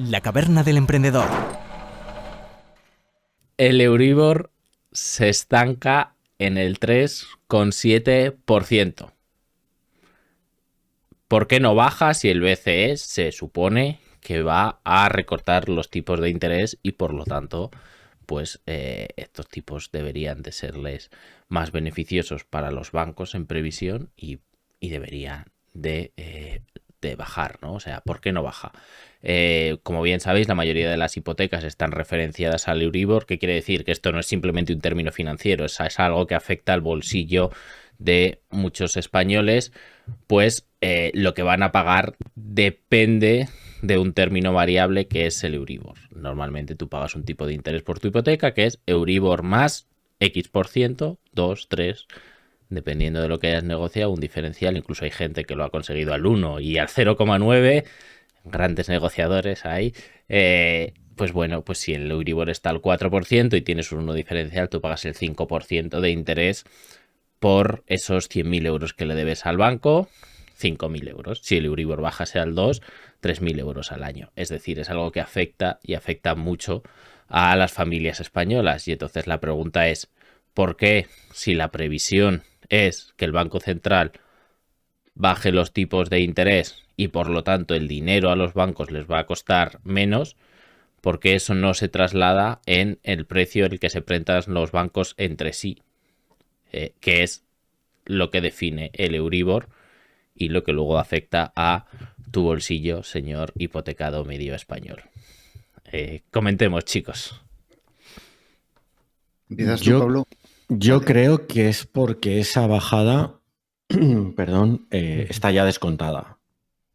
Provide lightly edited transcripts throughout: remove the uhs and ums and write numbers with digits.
La caverna del emprendedor. El Euribor se estanca en el 3,7%. ¿Por qué no baja si el BCE se supone que va a recortar los tipos de interés y por lo tanto pues estos tipos deberían de serles más beneficiosos para los bancos en previsión y deberían de bajar, ¿no? O sea, ¿por qué no baja? Como bien sabéis, la mayoría de las hipotecas están referenciadas al Euribor, que quiere decir que esto no es simplemente un término financiero, es algo que afecta al bolsillo de muchos españoles, pues lo que van a pagar depende de un término variable que es el Euribor. Normalmente tú pagas un tipo de interés por tu hipoteca que es Euribor más X%, 2, 3, dependiendo de lo que hayas negociado, un diferencial. Incluso hay gente que lo ha conseguido al 1 y al 0,9, grandes negociadores ahí. Pues bueno, pues si el Euribor está al 4% y tienes un 1 diferencial, tú pagas el 5% de interés por esos 100.000 euros que le debes al banco, 5.000 euros. Si el Euribor bajase al 2, 3.000 euros al año. Es decir, es algo que afecta y afecta mucho a las familias españolas. Y entonces la pregunta es, ¿por qué si la previsión es que el Banco Central baje los tipos de interés y por lo tanto el dinero a los bancos les va a costar menos? ¿Por qué eso no se traslada en el precio en el que se prentan los bancos entre sí? Que es lo que define el Euribor y lo que luego afecta a tu bolsillo, señor hipotecado medio español. Comentemos, chicos. ¿Empiezas tú, Yo, Pablo? yo Dale. creo que es porque esa bajada, perdón, está ya descontada.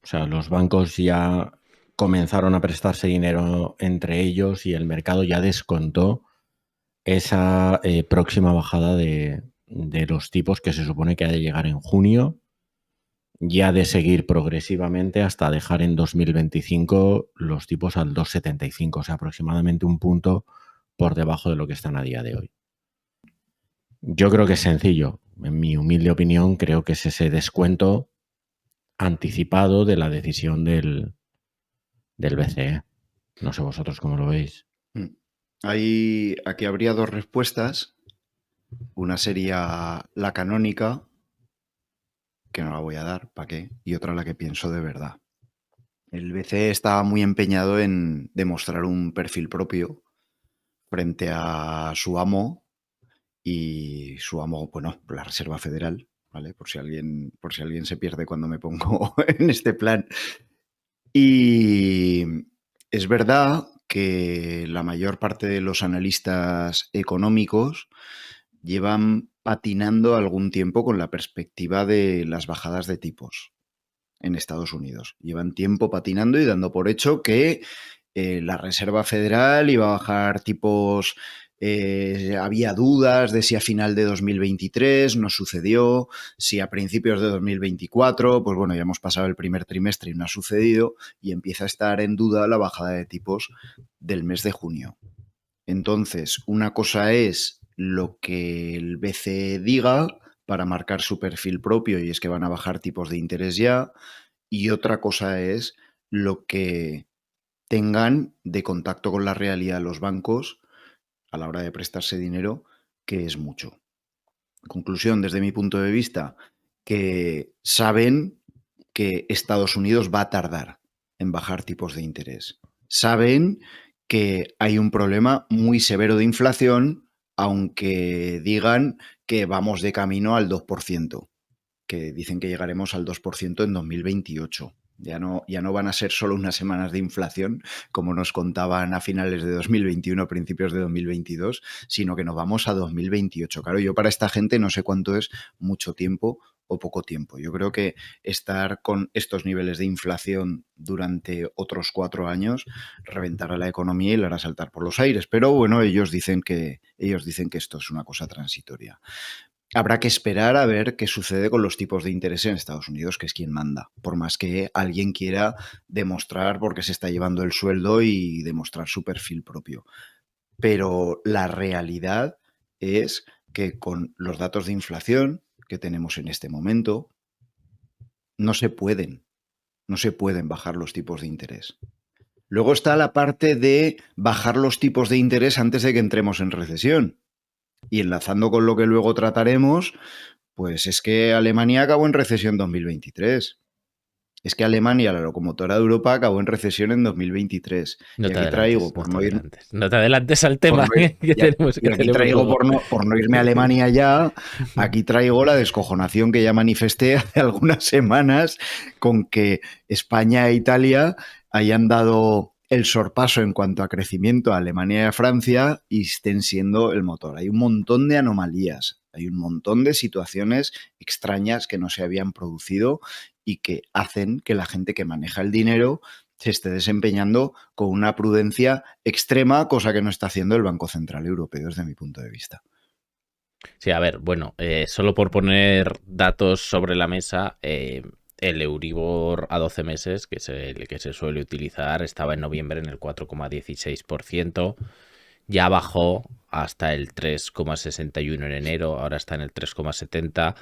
O sea, los bancos ya comenzaron a prestarse dinero entre ellos y el mercado ya descontó esa próxima bajada de los tipos que se supone que ha de llegar en junio, ya de seguir progresivamente hasta dejar en 2025 los tipos al 2,75, o sea, aproximadamente un punto por debajo de lo que están a día de hoy. Yo creo que es sencillo. En mi humilde opinión, creo que es ese descuento anticipado de la decisión del BCE. No sé vosotros cómo lo veis. Aquí habría dos respuestas. Una sería la canónica, que no la voy a dar, ¿para qué? Y otra la que pienso de verdad. El BCE está muy empeñado en demostrar un perfil propio frente a su amo y su amo, bueno, la Reserva Federal, ¿vale? Por si alguien se pierde cuando me pongo en este plan. Y es verdad que la mayor parte de los analistas económicos llevan patinando algún tiempo con la perspectiva de las bajadas de tipos en Estados Unidos. Llevan tiempo patinando y dando por hecho que la Reserva Federal iba a bajar tipos. Había dudas de si a final de 2023 no sucedió, si a principios de 2024, pues bueno, ya hemos pasado el primer trimestre y no ha sucedido, y empieza a estar en duda la bajada de tipos del mes de junio. Entonces, una cosa es lo que el BCE diga para marcar su perfil propio, y es que van a bajar tipos de interés ya, y otra cosa es lo que tengan de contacto con la realidad los bancos a la hora de prestarse dinero, que es mucho. Conclusión, desde mi punto de vista, que saben que Estados Unidos va a tardar en bajar tipos de interés. Saben que hay un problema muy severo de inflación, aunque digan que vamos de camino al 2%, que dicen que llegaremos al 2% en 2028. Ya no van a ser solo unas semanas de inflación, como nos contaban a finales de 2021, principios de 2022, sino que nos vamos a 2028. Claro, yo para esta gente no sé cuánto es mucho tiempo o poco tiempo. Yo creo que estar con estos niveles de inflación durante otros 4 años reventará la economía y la hará saltar por los aires. Pero bueno, ellos dicen que esto es una cosa transitoria. Habrá que esperar a ver qué sucede con los tipos de interés en Estados Unidos, que es quien manda, por más que alguien quiera demostrar por qué se está llevando el sueldo y demostrar su perfil propio. Pero la realidad es que con los datos de inflación que tenemos en este momento, no se pueden bajar los tipos de interés. Luego está la parte de bajar los tipos de interés antes de que entremos en recesión. Y enlazando con lo que luego trataremos, pues es que Alemania acabó en recesión en 2023. Es que Alemania, la locomotora de Europa, acabó en recesión en 2023. No Y te aquí traigo, adelantes, no te adelantes. No te adelantes al tema que y tenemos aquí traigo, luego. por no irme a Alemania ya, aquí traigo la descojonación que ya manifesté hace algunas semanas con que España e Italia hayan dado el sorpaso en cuanto a crecimiento a Alemania y a Francia y estén siendo el motor. Hay un montón de anomalías, hay un montón de situaciones extrañas que no se habían producido y que hacen que la gente que maneja el dinero se esté desempeñando con una prudencia extrema, cosa que no está haciendo el Banco Central Europeo desde mi punto de vista. Sí, a ver, bueno, solo por poner datos sobre la mesa, el Euribor a 12 meses, que es el que se suele utilizar, estaba en noviembre en el 4,16%, ya bajó hasta el 3,61 en enero, ahora está en el 3,70%.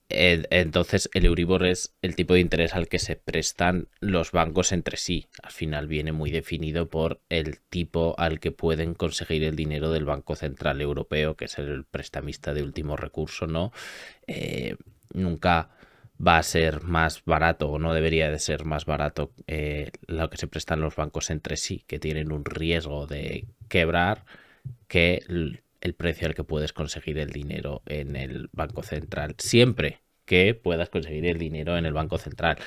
Entonces el Euribor es el tipo de interés al que se prestan los bancos entre sí. Al final viene muy definido por el tipo al que pueden conseguir el dinero del Banco Central Europeo, que es el prestamista de último recurso, ¿no? Nunca va a ser más barato o no debería de ser más barato lo que se prestan los bancos entre sí, que tienen un riesgo de quebrar, que el precio al que puedes conseguir el dinero en el Banco Central, siempre que puedas conseguir el dinero en el Banco Central.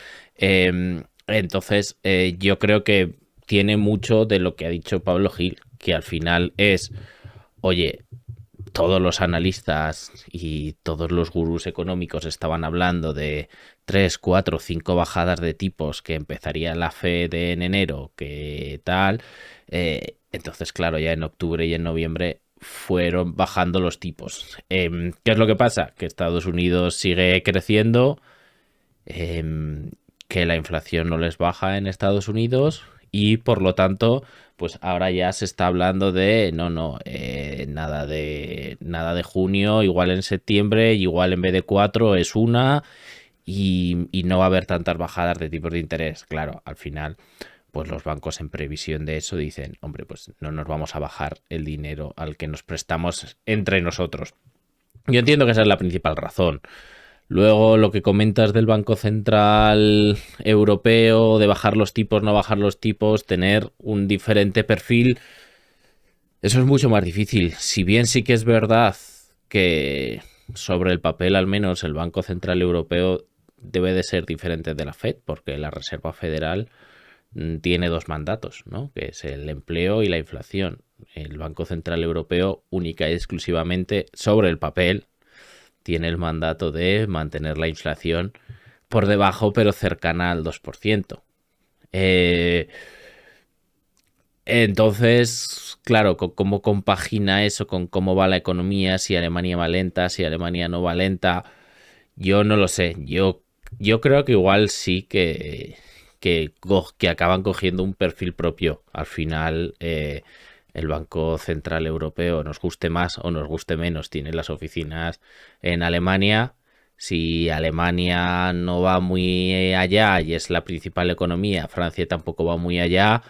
Entonces, yo creo que tiene mucho de lo que ha dicho Pablo Gil, que al final es, oye, todos los analistas y todos los gurús económicos estaban hablando de 3, 4, 5 bajadas de tipos que empezaría la Fed en enero, que tal. Entonces, claro, ya en octubre y en noviembre fueron bajando los tipos. ¿Qué es lo que pasa? Que Estados Unidos sigue creciendo, que la inflación no les baja en Estados Unidos y por lo tanto, pues ahora ya se está hablando de nada de junio, igual en septiembre, igual en vez de 4 es una y no va a haber tantas bajadas de tipos de interés. Claro, al final pues los bancos en previsión de eso dicen, hombre, pues no nos vamos a bajar el dinero al que nos prestamos entre nosotros. Yo entiendo que esa es la principal razón. Luego lo que comentas del Banco Central Europeo, de bajar los tipos, no bajar los tipos, tener un diferente perfil, eso es mucho más difícil. Si bien sí que es verdad que sobre el papel al menos el Banco Central Europeo debe de ser diferente de la Fed, porque la Reserva Federal tiene dos mandatos, ¿no? Que es el empleo y la inflación. El Banco Central Europeo única y exclusivamente sobre el papel tiene el mandato de mantener la inflación por debajo pero cercana al 2%. Entonces, claro, ¿cómo compagina eso con cómo va la economía? Si Alemania va lenta, si Alemania no va lenta, yo no lo sé. Yo creo que igual sí que acaban cogiendo un perfil propio. Al final, el Banco Central Europeo, nos guste más o nos guste menos, tiene las oficinas en Alemania. Si Alemania no va muy allá y es la principal economía, Francia tampoco va muy allá,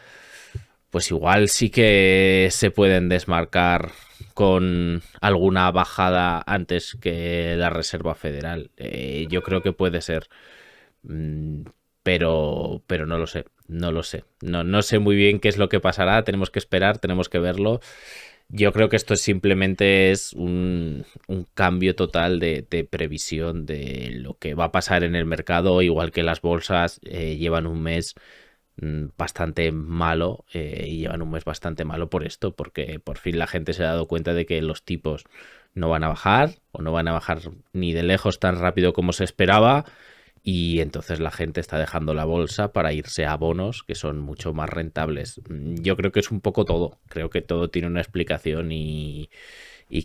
pues igual sí que se pueden desmarcar con alguna bajada antes que la Reserva Federal. Yo creo que puede ser. Pero no lo sé, no sé muy bien qué es lo que pasará, tenemos que esperar, tenemos que verlo. Yo creo que esto simplemente es un cambio total de previsión de lo que va a pasar en el mercado, igual que las bolsas llevan un mes bastante malo y llevan un mes bastante malo por esto, porque por fin la gente se ha dado cuenta de que los tipos no van a bajar o no van a bajar ni de lejos tan rápido como se esperaba. Y entonces la gente está dejando la bolsa para irse a bonos que son mucho más rentables. Yo creo que es un poco todo. Creo que todo tiene una explicación y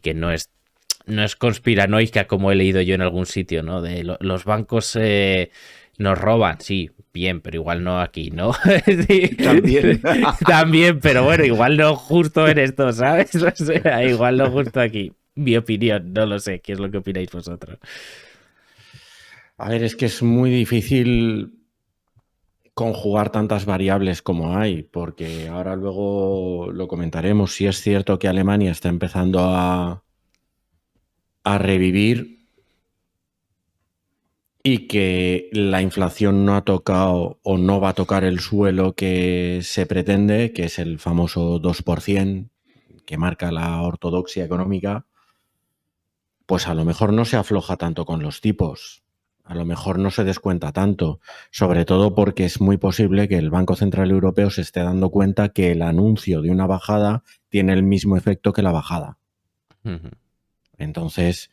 que no es conspiranoica como he leído yo en algún sitio, ¿no? De los bancos nos roban, sí, bien, pero igual no aquí, ¿no? Sí, También. también, pero bueno, igual no justo en esto, ¿sabes? O sea, igual no justo aquí. Mi opinión, no lo sé. ¿Qué es lo que opináis vosotros? A ver, es que es muy difícil conjugar tantas variables como hay, porque ahora luego lo comentaremos. Si es cierto que Alemania está empezando a revivir y que la inflación no ha tocado o no va a tocar el suelo que se pretende, que es el famoso 2% que marca la ortodoxia económica, pues a lo mejor no se afloja tanto con los tipos, a lo mejor no se descuenta tanto, sobre todo porque es muy posible que el Banco Central Europeo se esté dando cuenta que el anuncio de una bajada tiene el mismo efecto que la bajada. Entonces,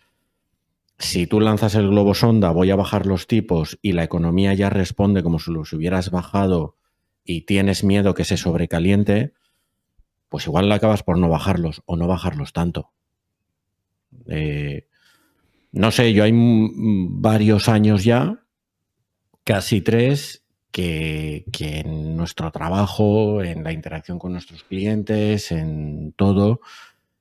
si tú lanzas el globo sonda, voy a bajar los tipos y la economía ya responde como si los hubieras bajado y tienes miedo que se sobrecaliente, pues igual la acabas por no bajarlos o no bajarlos tanto. No sé, yo hay varios años ya, casi 3, que en nuestro trabajo, en la interacción con nuestros clientes, en todo,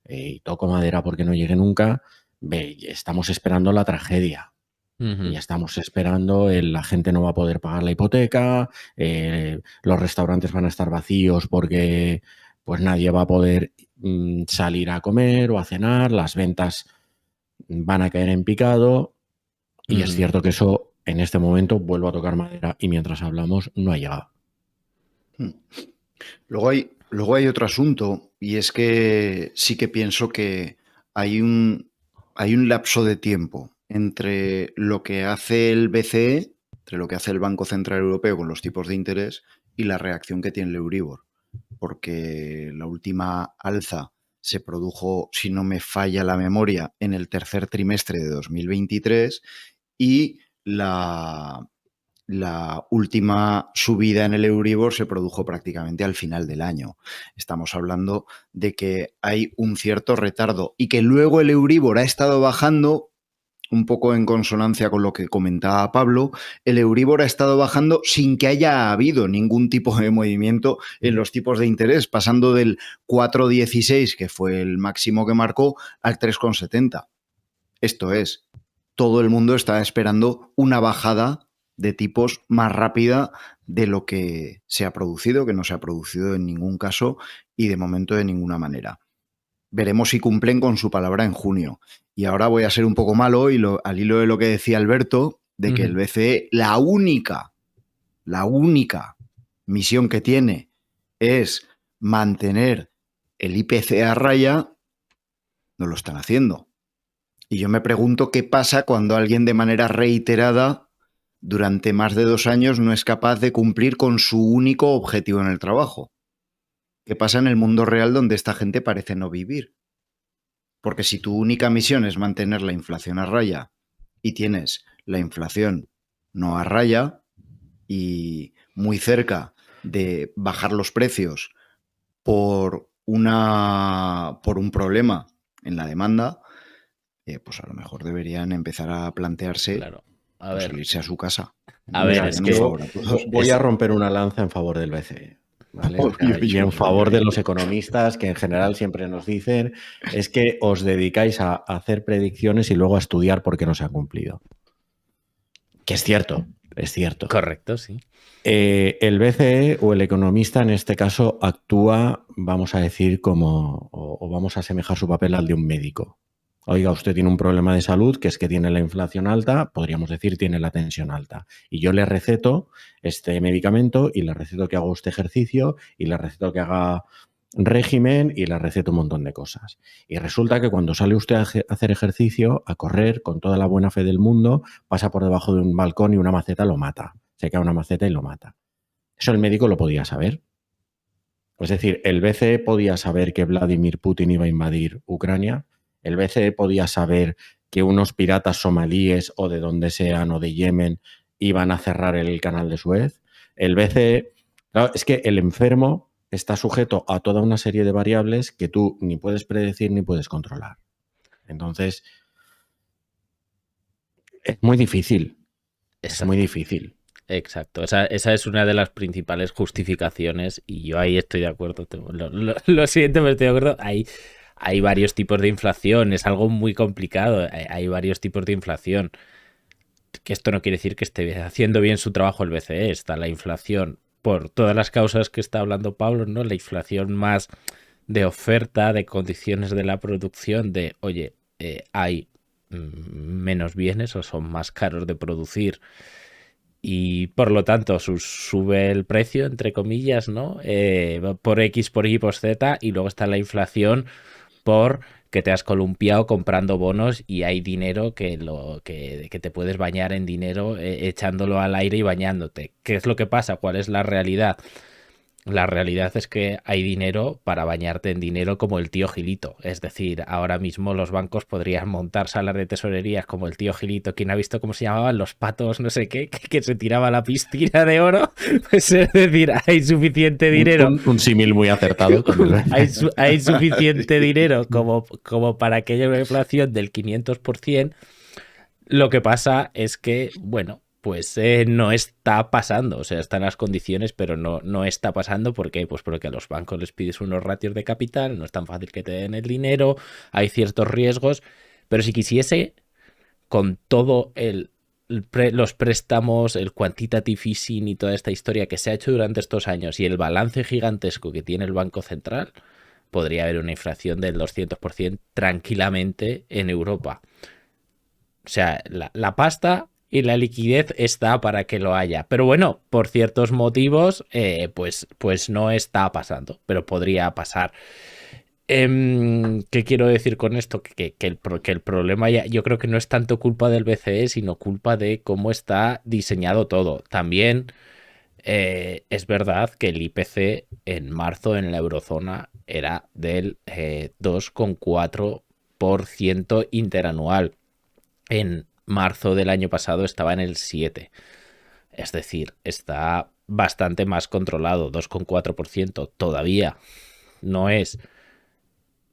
y toco madera porque no llegue nunca, estamos esperando la tragedia. Y estamos esperando, la gente no va a poder pagar la hipoteca, los restaurantes van a estar vacíos porque pues nadie va a poder salir a comer o a cenar, las ventas van a caer en picado y es cierto que eso en este momento, vuelvo a tocar madera y mientras hablamos no ha llegado. Luego hay otro asunto y es que sí que pienso que hay un lapso de tiempo entre lo que hace el BCE, entre lo que hace el Banco Central Europeo con los tipos de interés y la reacción que tiene el Euribor. Porque la última alza se produjo, si no me falla la memoria, en el tercer trimestre de 2023 y la última subida en el Euribor se produjo prácticamente al final del año. Estamos hablando de que hay un cierto retardo y que luego el Euribor ha estado bajando, un poco en consonancia con lo que comentaba Pablo, el Euribor ha estado bajando sin que haya habido ningún tipo de movimiento en los tipos de interés, pasando del 4,16, que fue el máximo que marcó, al 3,70. Esto es, todo el mundo está esperando una bajada de tipos más rápida de lo que se ha producido, que no se ha producido en ningún caso y de momento de ninguna manera. Veremos si cumplen con su palabra en junio. Y ahora voy a ser un poco malo y al hilo de lo que decía Alberto, de que el BCE, la única misión que tiene es mantener el IPC a raya, no lo están haciendo. Y yo me pregunto qué pasa cuando alguien de manera reiterada durante más de 2 años no es capaz de cumplir con su único objetivo en el trabajo. ¿Qué pasa en el mundo real donde esta gente parece no vivir? Porque si tu única misión es mantener la inflación a raya y tienes la inflación no a raya y muy cerca de bajar los precios por un problema en la demanda, pues a lo mejor deberían empezar a plantearse irse a su casa. Voy a romper una lanza en favor del BCE. ¿Vale? Y en favor de los economistas que en general siempre nos dicen es que os dedicáis a hacer predicciones y luego a estudiar por qué no se ha cumplido. Que es cierto. Correcto, sí. El BCE o el economista en este caso actúa, vamos a decir, o vamos a asemejar su papel al de un médico. Oiga, usted tiene un problema de salud, que es que tiene la inflación alta, podríamos decir tiene la tensión alta. Y yo le receto este medicamento y le receto que haga usted ejercicio y le receto que haga régimen y le receto un montón de cosas. Y resulta que cuando sale usted a hacer ejercicio, a correr con toda la buena fe del mundo, pasa por debajo de un balcón y una maceta lo mata. Se cae una maceta y lo mata. Eso el médico lo podía saber. Es decir, el BCE podía saber que Vladimir Putin iba a invadir Ucrania. El BCE podía saber que unos piratas somalíes o de donde sean o de Yemen iban a cerrar el canal de Suez. El BCE, claro, es que el enfermo está sujeto a toda una serie de variables que tú ni puedes predecir ni puedes controlar. Entonces, es muy difícil. Exacto. Es muy difícil. Exacto, esa es una de las principales justificaciones y yo ahí estoy de acuerdo. Lo siento, pero estoy de acuerdo. Hay varios tipos de inflación, es algo muy complicado, hay varios tipos de inflación. que esto no quiere decir que esté haciendo bien su trabajo el BCE. Está la inflación por todas las causas que está hablando Pablo, ¿no? La inflación más de oferta, de condiciones de la producción, de, oye, hay menos bienes o son más caros de producir y por lo tanto sube el precio, entre comillas, ¿no? Por X, por Y, por Z, y luego está la inflación por que te has columpiado comprando bonos y hay dinero que te puedes bañar en dinero echándolo al aire y bañándote. ¿Qué es lo que pasa? ¿Cuál es la realidad? La realidad es que hay dinero para bañarte en dinero como el tío Gilito. Es decir, ahora mismo los bancos podrían montar salas de tesorerías como el tío Gilito. ¿Quién ha visto cómo se llamaban? Los patos, no sé qué, que se tiraba a la piscina de oro. Pues es decir, hay suficiente dinero. Un símil muy acertado. Hay suficiente dinero como para que haya una inflación del 500%. Lo que pasa es que, bueno, pues no está pasando, o sea, están las condiciones, pero no está pasando. ¿Por qué? Pues porque a los bancos les pides unos ratios de capital, no es tan fácil que te den el dinero, hay ciertos riesgos, pero si quisiese, con todo los préstamos, el quantitative easing y toda esta historia que se ha hecho durante estos años y el balance gigantesco que tiene el Banco Central, podría haber una inflación del 200% tranquilamente en Europa. O sea, la pasta y la liquidez está para que lo haya. Pero bueno, por ciertos motivos, pues no está pasando, pero podría pasar. ¿Qué quiero decir con esto? Que el problema ya, yo creo que no es tanto culpa del BCE, sino culpa de cómo está diseñado todo. También es verdad que el IPC en marzo en la eurozona era del 2,4% interanual. En marzo del año pasado estaba en el 7%. Es decir, está bastante más controlado, 2,4%. Todavía no es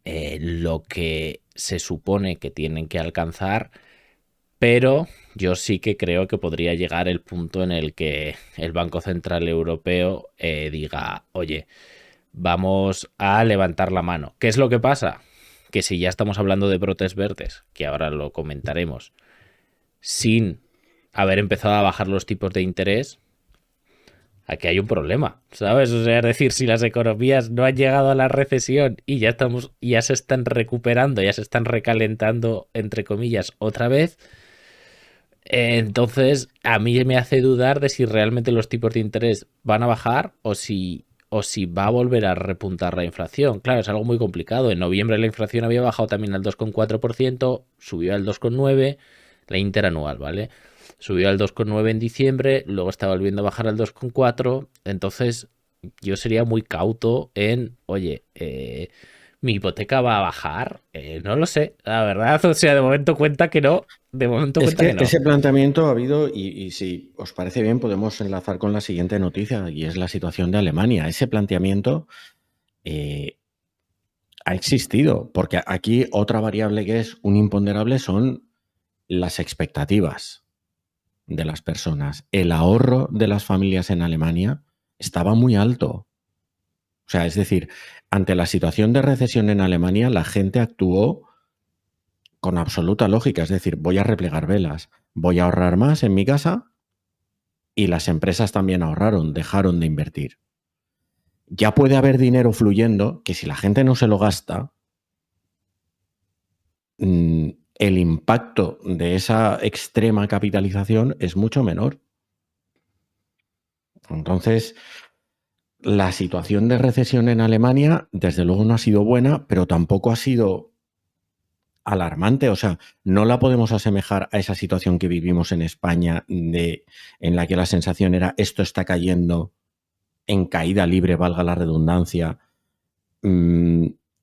lo que se supone que tienen que alcanzar, pero yo sí que creo que podría llegar el punto en el que el Banco Central Europeo diga, oye, vamos a levantar la mano. ¿Qué es lo que pasa? Que si ya estamos hablando de brotes verdes, que ahora lo comentaremos, sin haber empezado a bajar los tipos de interés, aquí hay un problema, ¿sabes? O sea, es decir, si las economías no han llegado a la recesión y ya se están recuperando, ya se están recalentando, entre comillas, otra vez, entonces a mí me hace dudar de si realmente los tipos de interés van a bajar o si va a volver a repuntar la inflación. Claro, es algo muy complicado. En noviembre la inflación había bajado también al 2,4%, subió al 2,9%, la interanual, ¿vale? Subió al 2,9 en diciembre, luego está volviendo a bajar al 2,4. Entonces yo sería muy cauto en, oye, mi hipoteca va a bajar. No lo sé, la verdad. O sea, de momento cuenta que no. De momento cuenta que no. Ese planteamiento ha habido, y si os parece bien, podemos enlazar con la siguiente noticia, y es la situación de Alemania. Ese planteamiento ha existido, porque aquí otra variable que es un imponderable son las expectativas de las personas. El ahorro de las familias en Alemania estaba muy alto. O sea, es decir, ante la situación de recesión en Alemania, la gente actuó con absoluta lógica. Es decir, voy a replegar velas, voy a ahorrar más en mi casa, y las empresas también ahorraron, dejaron de invertir. Ya puede haber dinero fluyendo que si la gente no se lo gasta, el impacto de esa extrema capitalización es mucho menor. Entonces, la situación de recesión en Alemania, desde luego, no ha sido buena, pero tampoco ha sido alarmante. O sea, no la podemos asemejar a esa situación que vivimos en España, en la que la sensación era esto está cayendo en caída libre, valga la redundancia,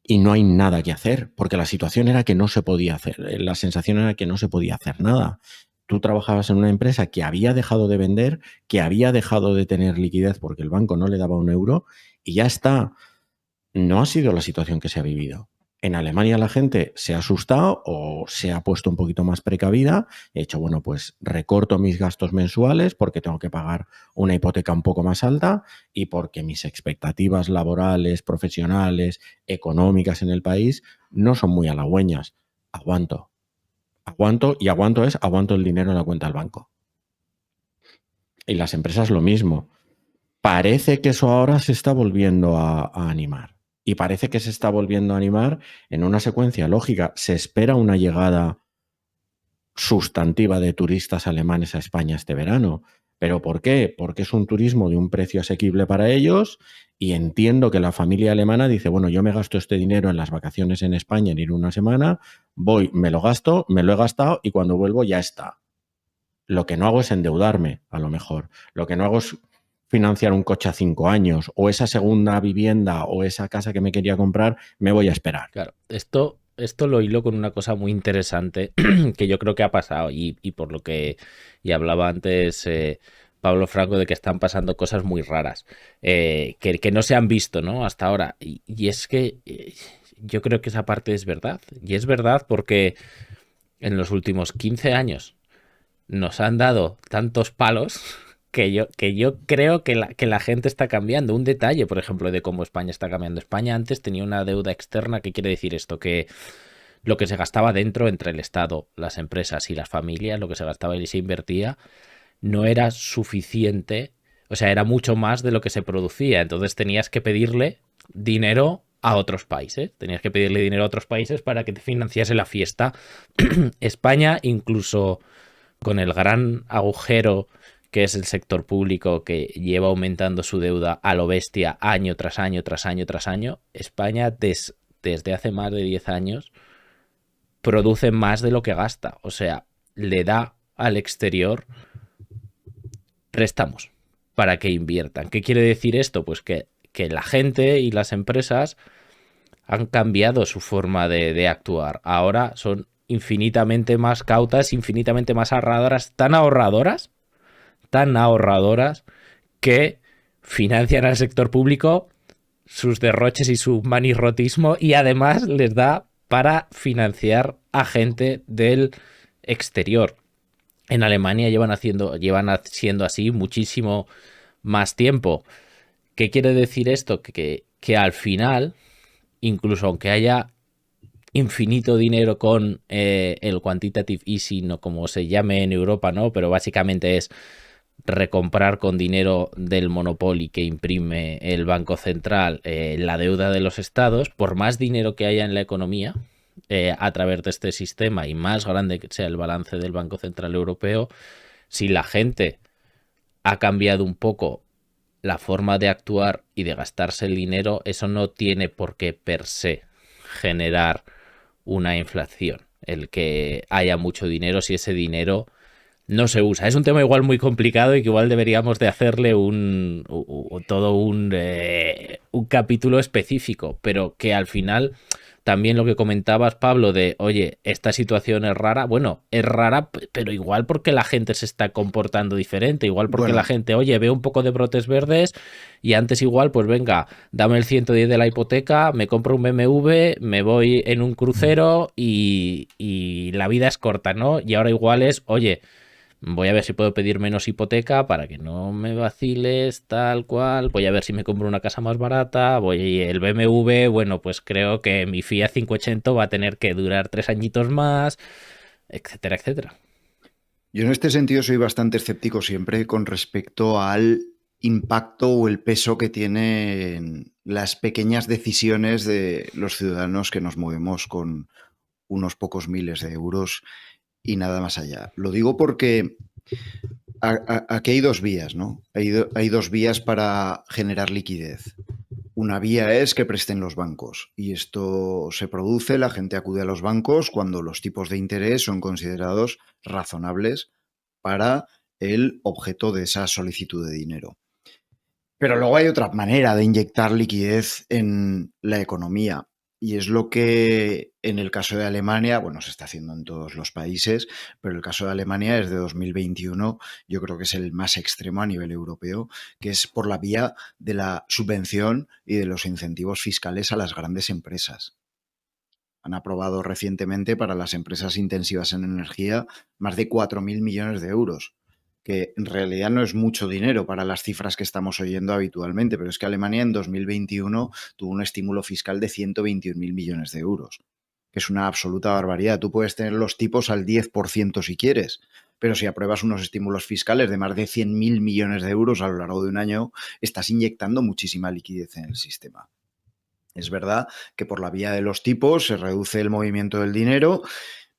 y no hay nada que hacer, porque la situación era que no se podía hacer, la sensación era que no se podía hacer nada. Tú trabajabas en una empresa que había dejado de vender, que había dejado de tener liquidez porque el banco no le daba un euro, y ya está. No ha sido la situación que se ha vivido. En Alemania la gente se ha asustado o se ha puesto un poquito más precavida, he hecho, bueno, pues recorto mis gastos mensuales porque tengo que pagar una hipoteca un poco más alta y porque mis expectativas laborales, profesionales, económicas en el país no son muy halagüeñas. Aguanto y aguanto el dinero en la cuenta del banco. Y las empresas lo mismo. Parece que eso ahora se está volviendo a animar. Y parece que se está volviendo a animar en una secuencia lógica. Se espera una llegada sustantiva de turistas alemanes a España este verano. ¿Pero por qué? Porque es un turismo de un precio asequible para ellos y entiendo que la familia alemana dice, bueno, yo me gasto este dinero en las vacaciones en España en ir una semana, voy, me lo gasto, me lo he gastado y cuando vuelvo ya está. Lo que no hago es endeudarme, a lo mejor. Lo que no hago es financiar un coche a 5 años o esa segunda vivienda o esa casa que me quería comprar, me voy a esperar. Claro, esto lo hilo con una cosa muy interesante que yo creo que ha pasado y por lo que y hablaba antes Pablo Franco de que están pasando cosas muy raras que no se han visto, ¿no? Hasta ahora. Y es que yo creo que esa parte es verdad. Y es verdad porque en los últimos 15 años nos han dado tantos palos que yo creo que la gente está cambiando. Un detalle, por ejemplo, de cómo España está cambiando. España antes tenía una deuda externa. ¿Qué quiere decir esto? Que lo que se gastaba dentro entre el Estado, las empresas y las familias, lo que se gastaba y se invertía, no era suficiente. O sea, era mucho más de lo que se producía. Entonces tenías que pedirle dinero a otros países. Tenías que pedirle dinero a otros países para que te financiase la fiesta. España, incluso con el gran agujero que es el sector público que lleva aumentando su deuda a lo bestia año tras año, tras año, tras año, España desde hace más de 10 años produce más de lo que gasta. O sea, le da al exterior préstamos para que inviertan. ¿Qué quiere decir esto? Pues que la gente y las empresas han cambiado su forma de actuar. Ahora son infinitamente más cautas, infinitamente más tan ahorradoras que financian al sector público sus derroches y su manirrotismo y además les da para financiar a gente del exterior. En Alemania llevan siendo así muchísimo más tiempo. ¿Qué quiere decir esto? Que al final, incluso aunque haya infinito dinero con el quantitative easing, no como se llame en Europa, ¿no? Pero básicamente es recomprar con dinero del monopolio que imprime el Banco Central la deuda de los estados, por más dinero que haya en la economía a través de este sistema y más grande que sea el balance del Banco Central Europeo, si la gente ha cambiado un poco la forma de actuar y de gastarse el dinero, eso no tiene por qué per se generar una inflación. El que haya mucho dinero, si ese dinero no se usa. Es un tema igual muy complicado y que igual deberíamos de hacerle todo un capítulo específico, pero que al final también lo que comentabas, Pablo, de, oye, esta situación es rara. Bueno, es rara, pero igual porque la gente se está comportando diferente, igual porque la gente, oye, ve un poco de brotes verdes y antes igual, pues venga, dame el 110 de la hipoteca, me compro un BMW, me voy en un crucero y la vida es corta, ¿no? Y ahora igual es, oye, voy a ver si puedo pedir menos hipoteca para que no me vaciles, tal cual. Voy a ver si me compro una casa más barata. El BMW, bueno, pues creo que mi Fiat 580 va a tener que durar 3 añitos más, etcétera, etcétera. Yo en este sentido soy bastante escéptico siempre con respecto al impacto o el peso que tienen las pequeñas decisiones de los ciudadanos que nos movemos con unos pocos miles de euros y nada más allá. Lo digo porque aquí hay dos vías, ¿no? Hay dos vías para generar liquidez. Una vía es que presten los bancos y esto se produce, la gente acude a los bancos cuando los tipos de interés son considerados razonables para el objeto de esa solicitud de dinero. Pero luego hay otra manera de inyectar liquidez en la economía y es lo que en el caso de Alemania, bueno, se está haciendo en todos los países, pero el caso de Alemania desde 2021 yo creo que es el más extremo a nivel europeo, que es por la vía de la subvención y de los incentivos fiscales a las grandes empresas. Han aprobado recientemente para las empresas intensivas en energía más de 4.000 millones de euros, que en realidad no es mucho dinero para las cifras que estamos oyendo habitualmente, pero es que Alemania en 2021 tuvo un estímulo fiscal de 121.000 millones de euros, que es una absoluta barbaridad. Tú puedes tener los tipos al 10% si quieres, pero si apruebas unos estímulos fiscales de más de 100.000 millones de euros a lo largo de un año, estás inyectando muchísima liquidez en el sistema. Es verdad que por la vía de los tipos se reduce el movimiento del dinero,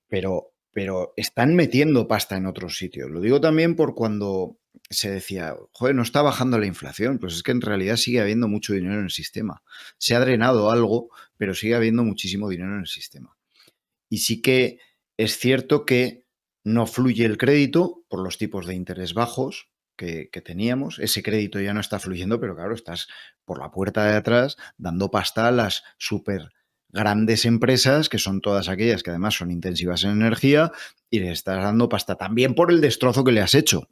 pero están metiendo pasta en otros sitios. Lo digo también por cuando se decía, joder, no está bajando la inflación. Pues es que en realidad sigue habiendo mucho dinero en el sistema. Se ha drenado algo, pero sigue habiendo muchísimo dinero en el sistema. Y sí que es cierto que no fluye el crédito por los tipos de interés bajos que teníamos. Ese crédito ya no está fluyendo, pero claro, estás por la puerta de atrás dando pasta a las súper grandes empresas, que son todas aquellas que además son intensivas en energía, y le estás dando pasta también por el destrozo que le has hecho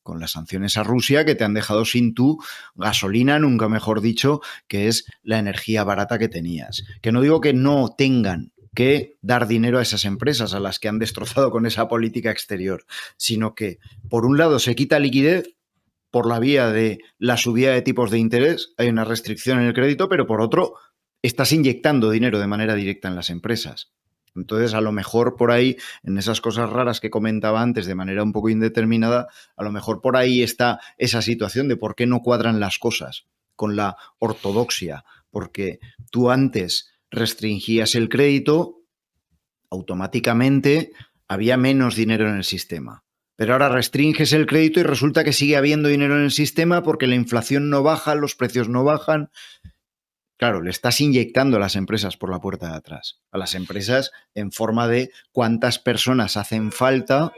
con las sanciones a Rusia, que te han dejado sin tu gasolina, nunca mejor dicho, que es la energía barata que tenías. Que no digo que no tengan que dar dinero a esas empresas a las que han destrozado con esa política exterior, sino que, por un lado, se quita liquidez por la vía de la subida de tipos de interés, hay una restricción en el crédito, pero por otro, estás inyectando dinero de manera directa en las empresas. Entonces, a lo mejor por ahí, en esas cosas raras que comentaba antes de manera un poco indeterminada, a lo mejor por ahí está esa situación de por qué no cuadran las cosas con la ortodoxia, porque tú antes restringías el crédito, automáticamente había menos dinero en el sistema. Pero ahora restringes el crédito y resulta que sigue habiendo dinero en el sistema porque la inflación no baja, los precios no bajan. Claro, le estás inyectando a las empresas por la puerta de atrás. A las empresas en forma de cuántas personas hacen falta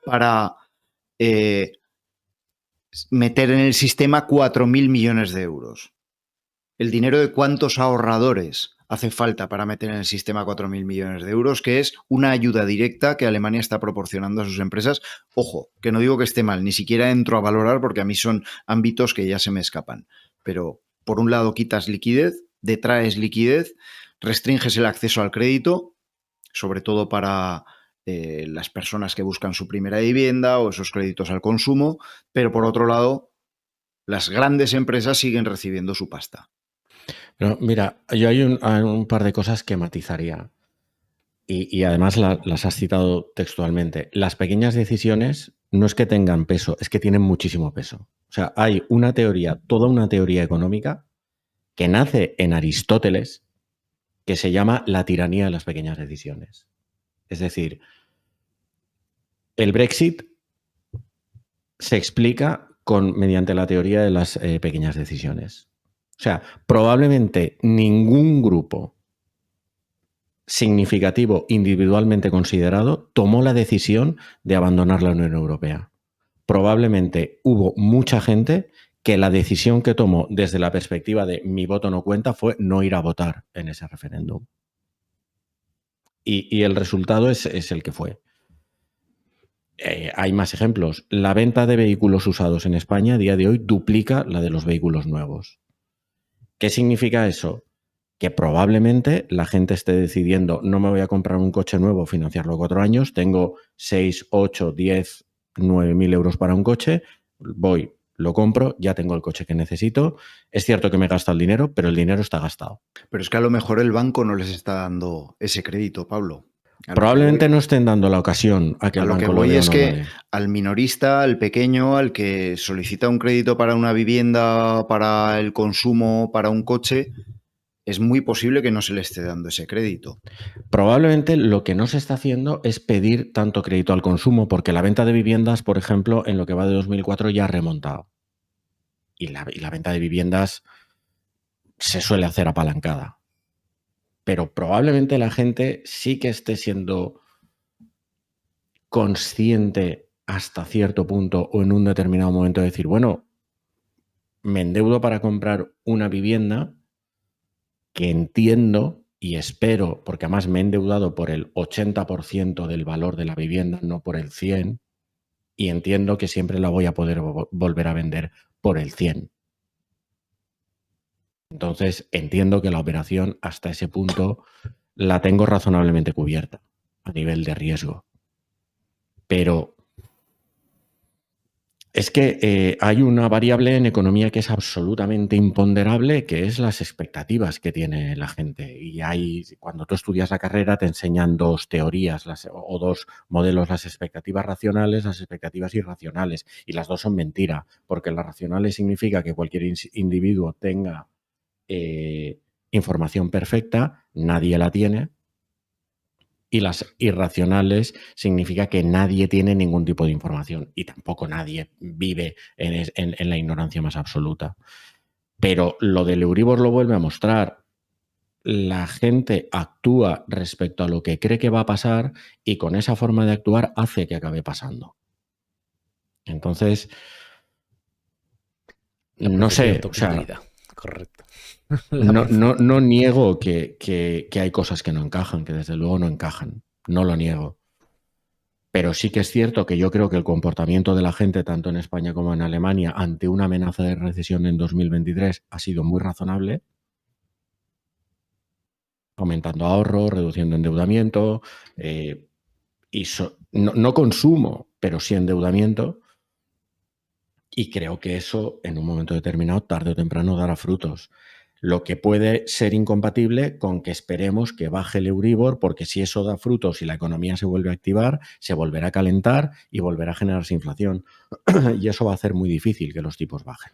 para meter en el sistema 4.000 millones de euros. El dinero de cuántos ahorradores hace falta para meter en el sistema 4.000 millones de euros, que es una ayuda directa que Alemania está proporcionando a sus empresas. Ojo, que no digo que esté mal, ni siquiera entro a valorar porque a mí son ámbitos que ya se me escapan. Pero por un lado quitas liquidez, detraes liquidez, restringes el acceso al crédito, sobre todo para las personas que buscan su primera vivienda o esos créditos al consumo, pero por otro lado, las grandes empresas siguen recibiendo su pasta. Pero mira, yo hay un par de cosas que matizaría y además las has citado textualmente. Las pequeñas decisiones no es que tengan peso, es que tienen muchísimo peso. O sea, hay una teoría, toda una teoría económica que nace en Aristóteles, que se llama la tiranía de las pequeñas decisiones. Es decir, el Brexit se explica mediante la teoría de las pequeñas decisiones. O sea, probablemente ningún grupo significativo individualmente considerado tomó la decisión de abandonar la Unión Europea. Probablemente hubo mucha gente que la decisión que tomó desde la perspectiva de mi voto no cuenta fue no ir a votar en ese referéndum. Y el resultado es el que fue. Hay más ejemplos. La venta de vehículos usados en España a día de hoy duplica la de los vehículos nuevos. ¿Qué significa eso? Que probablemente la gente esté decidiendo no me voy a comprar un coche nuevo, financiarlo 4 años, tengo 6, 8, 10, 9.000 euros para un coche, voy, lo compro, ya tengo el coche que necesito. Es cierto que me gasta el dinero, pero el dinero está gastado. Pero es que a lo mejor el banco no les está dando ese crédito, Pablo. Probablemente no estén dando la ocasión a que el banco lo dé. A lo que voy es que al minorista, al pequeño, al que solicita un crédito para una vivienda, para el consumo, para un coche, es muy posible que no se le esté dando ese crédito. Probablemente lo que no se está haciendo es pedir tanto crédito al consumo, porque la venta de viviendas, por ejemplo, en lo que va de 2004 ya ha remontado. Y la venta de viviendas se suele hacer apalancada. Pero probablemente la gente sí que esté siendo consciente hasta cierto punto o en un determinado momento de decir, bueno, me endeudo para comprar una vivienda que entiendo y espero, porque además me he endeudado por el 80% del valor de la vivienda, no por el 100%, y entiendo que siempre la voy a poder volver a vender por el 100%. Entonces, entiendo que la operación hasta ese punto la tengo razonablemente cubierta a nivel de riesgo. Pero Es que hay una variable en economía que es absolutamente imponderable, que es las expectativas que tiene la gente. Y cuando tú estudias la carrera te enseñan dos teorías o dos modelos, las expectativas racionales, las expectativas irracionales. Y las dos son mentira, porque las racionales significa que cualquier individuo tenga información perfecta, nadie la tiene. Y las irracionales significa que nadie tiene ningún tipo de información y tampoco nadie vive en la ignorancia más absoluta. Pero lo del Euribor lo vuelve a mostrar. La gente actúa respecto a lo que cree que va a pasar y con esa forma de actuar hace que acabe pasando. Entonces, no sé, o sea, correcto. No niego que hay cosas que no encajan, que desde luego no encajan, no lo niego. Pero sí que es cierto que yo creo que el comportamiento de la gente, tanto en España como en Alemania, ante una amenaza de recesión en 2023 ha sido muy razonable, aumentando ahorro, reduciendo endeudamiento, y no consumo, pero sí endeudamiento. Y creo que eso, en un momento determinado, tarde o temprano, dará frutos. Lo que puede ser incompatible con que esperemos que baje el Euribor, porque si eso da frutos y la economía se vuelve a activar, se volverá a calentar y volverá a generarse inflación. Y eso va a hacer muy difícil que los tipos bajen.